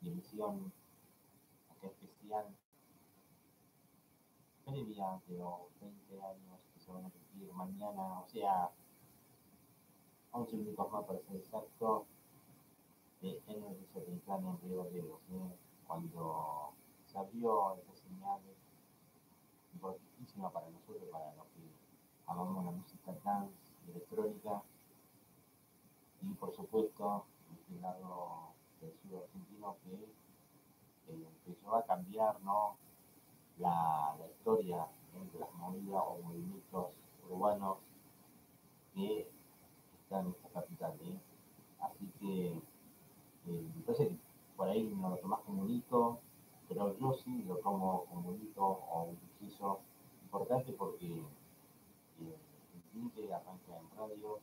de emisión acá especial previa de los 20 años que se van a cumplir mañana, o sea, 11 minutos más para ser exacto, en el Sotitlán en Río Gallegos, cuando se abrió esa señal importantísima para nosotros, para los que amamos la música dance electrónica, y por supuesto, este lado del sur argentino que empezó a cambiar, ¿no? La historia de las movidas o movimientos urbanos que están en esta capital. Así que entonces por ahí no lo tomás como un hito, pero yo sí lo tomo como un hito o un suceso importante porque el cliente arranca en radio,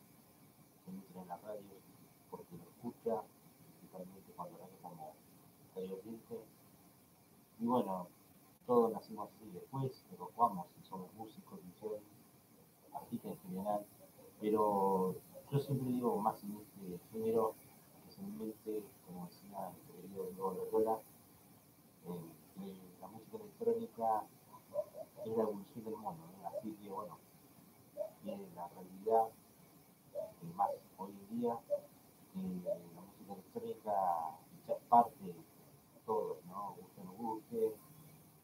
se entra en la radio porque lo escucha, principalmente cuando arranca como radio cliente. Y bueno, todos nacimos así, después nos jugamos si somos músicos, DJs, artistas en general, pero yo siempre digo más en este género, especialmente, como decía el querido Diego Loyola, la música electrónica es la evolución del mono, así que bueno, la realidad, más hoy en día, la música electrónica ya es parte de todos, ¿no? Guste o no guste,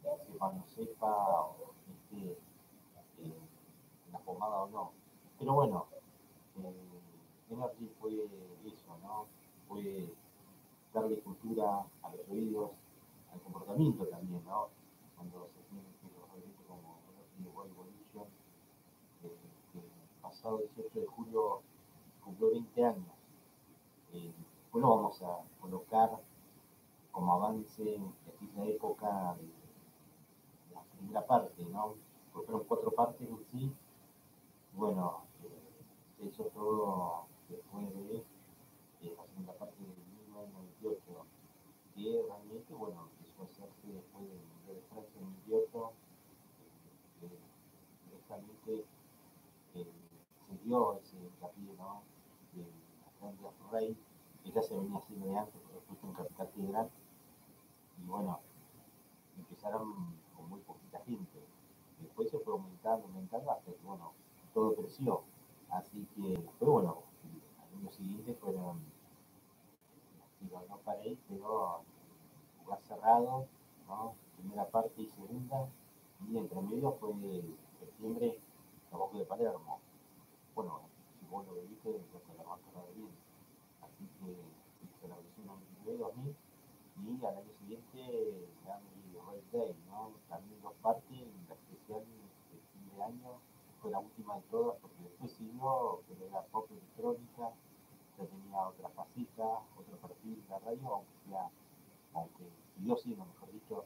sepa o no sepa, o esté la pomada o no. Pero bueno, Energy fue eso, ¿no? Fue darle cultura a los oídos, al comportamiento también, ¿no? Cuando se tiene que los eventos como Energy World Evolution, que el pasado 18 de julio cumplió 20 años. Después lo vamos a colocar como avance en la época de la primera parte, ¿no? Porque fueron 4 partes en sí. Bueno, se hizo todo después de la segunda parte de 1998, que realmente, bueno, empezó a hacerse después del Mundial de Francia en 2008, directamente se dio ese hincapié, ¿no? De Atlantia Rey, que ya se venía haciendo de antes, pero justo en Capital Federal, y bueno, empezaron con muy poquita gente. Después se fue aumentando hasta que, bueno, todo creció. Así que, pero bueno, al año siguiente fueron, digo, no paré, pero lugar cerrado, ¿no? Primera parte y segunda, y entre medio fue septiembre, la Boca de Palermo. Bueno, si vos lo viste, ya te la vas a acordar bien. Así que se la versión 99-2000, y al año siguiente Grammy Red Day, ¿no? También 2 partes, la especial de fin de año fue la última de todas, porque después siguió, pero era pop electrónica, ya tenía otra faceta, otro perfil de la radio, aunque siguió siendo, mejor dicho,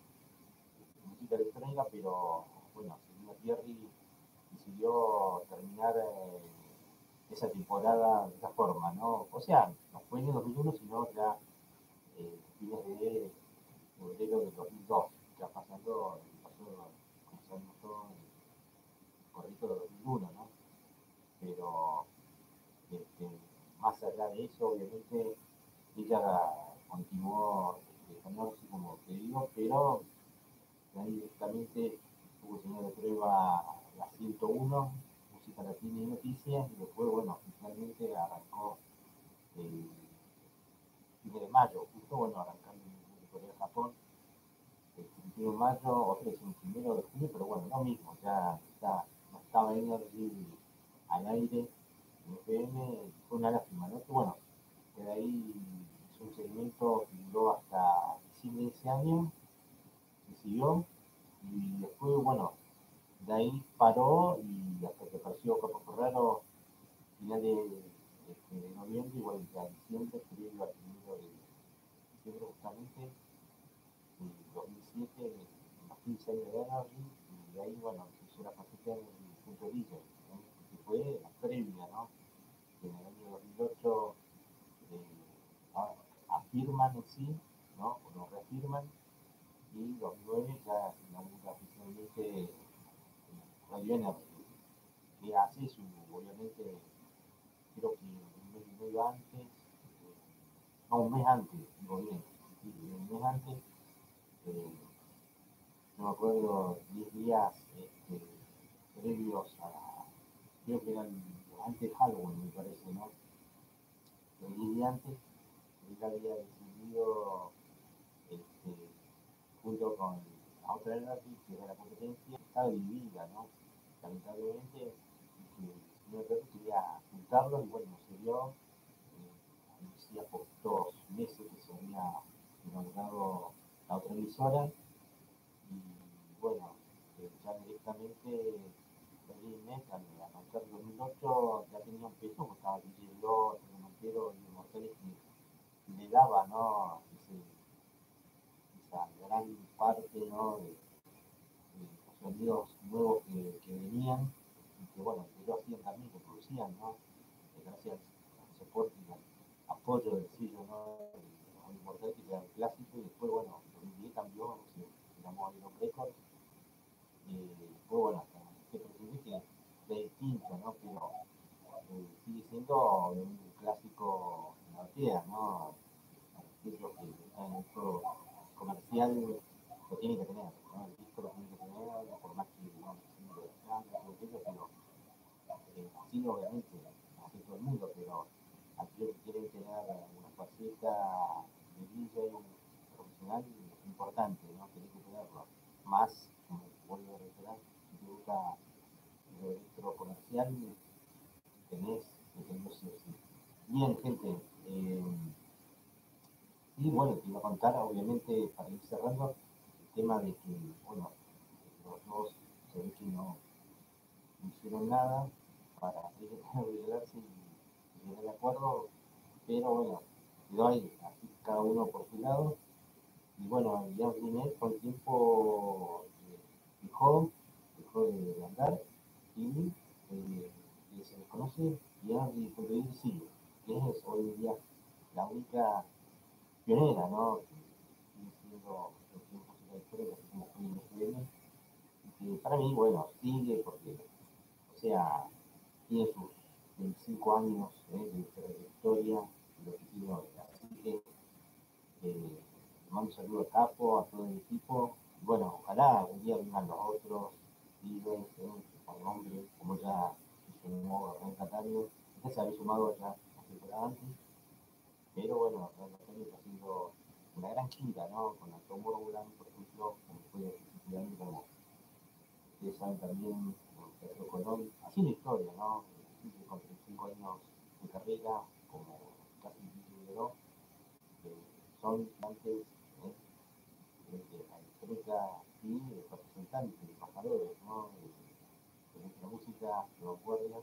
música electrónica, pero bueno, siguió Thierry, decidió terminar esa temporada de esa forma, ¿no? O sea, no fue en el 2001, sino ya fines de febrero del 2002, ya pasando, pasó, como sabemos todos, el corrito del 2001, ¿no? Pero este, más allá de eso, obviamente, ella continuó dejándose como te digo, pero ahí directamente hubo señal de prueba la 101, música latina y noticias, y después, bueno, finalmente arrancó el fin de mayo, justo, bueno, arrancando en Corea-Japón, el 31 de mayo, otro es el 1 de junio, pero bueno, lo mismo, ya está, no estaba Energy al aire en FM, fue una lástima, ¿no? Que bueno, que de ahí hizo un segmento que duró hasta diciembre de ese año, se siguió, y después, bueno, de ahí paró y hasta que apareció Capo Ferraro final de noviembre, igual ya diciembre, previo al 1 de diciembre justamente, en 2007, en los 15 años de Energy, y de ahí, bueno, se hizo la faceta en el punto de villa, ¿no? Que fue la previa, ¿no? Que en el año 2008 afirman en sí, ¿no? O lo reafirman, y 2009 ya inaugura oficialmente Radio Energy, que hace su, obviamente, creo que un mes y medio antes, no, un mes antes, digo bien, sí, un mes antes. No me acuerdo, 10 días previos a, creo que eran antes de Halloween, me parece, ¿no? Los 10 días antes, él había decidido, este, junto con la otra Energy, que era la competencia, estaba dividida, ¿no? Lamentablemente, que el señor Perry quería juntarlo y bueno, se dio, decía por 2 meses que se había inaugurado la otra emisora y bueno, ya directamente Berlín al arrancar 2008 ya tenía un peso, porque estaba DJ Lord, el Montero y el Mortales que le daba, ¿no? Esa gran parte, ¿no? De los sonidos nuevos que venían y que bueno, que lo hacían también, que producían, ¿no? Gracias al soporte y al apoyo del sello, ¿no? El Mortal que era el clásico y después bueno, en 2010 cambió, se llamó Iron Records y después bueno, hasta este presidente que es distinto, ¿no? Pero sigue siendo un clásico en la batea, ¿no? Es lo que en el juego comercial lo tiene que tener, ¿no? El disco lo tiene que tener, por más que no lo pero sí, obviamente, hace todo el mundo, pero aquellos que quieren tener una faceta de DJ profesional es importante, ¿no? Tenés que tenerlo. Más, como vuelvo a reiterar, si te gusta el electro comercial, tenés que tenerlo sí o sí. Bien, gente, y bueno, te iba a contar, obviamente, para ir cerrando, el tema de que, bueno, los dos se ve que no hicieron nada para revelarse y llegar de acuerdo, pero bueno, quedó ahí, así cada uno por su lado. Y bueno, ya Linet con el tiempo dejó de andar y se desconoce y Henry Contreville sigue, que es hoy en día la única pionera, ¿no? Que sigue siendo los tiempos de la historia, así como fue en el FM, y que para mí, bueno, sigue porque, o sea, tiene sus 25 años de trayectoria, lo que sigue hoy. Así que mando un saludo a Capo, a todo el equipo. Bueno, ojalá un día vengan los otros líderes, con nombre, como ya se sumó Ren Catario. Ya se había sumado ya la temporada antes, pero bueno, Ren Catario está haciendo una gran gira, ¿no? Con la Tomorrowland, por ejemplo, como fue el principio de año, como ustedes saben también, Teatro Colón, haciendo historia, ¿no? Con 35 años de carrera, como casi lideró, son antes de la empresa y representantes, embajadores, ¿no? De nuestra música, de vanguardia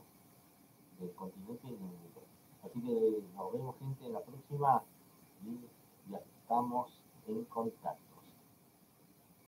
del continente y del mundo. Así que nos vemos, gente, en la próxima y ya estamos en contacto.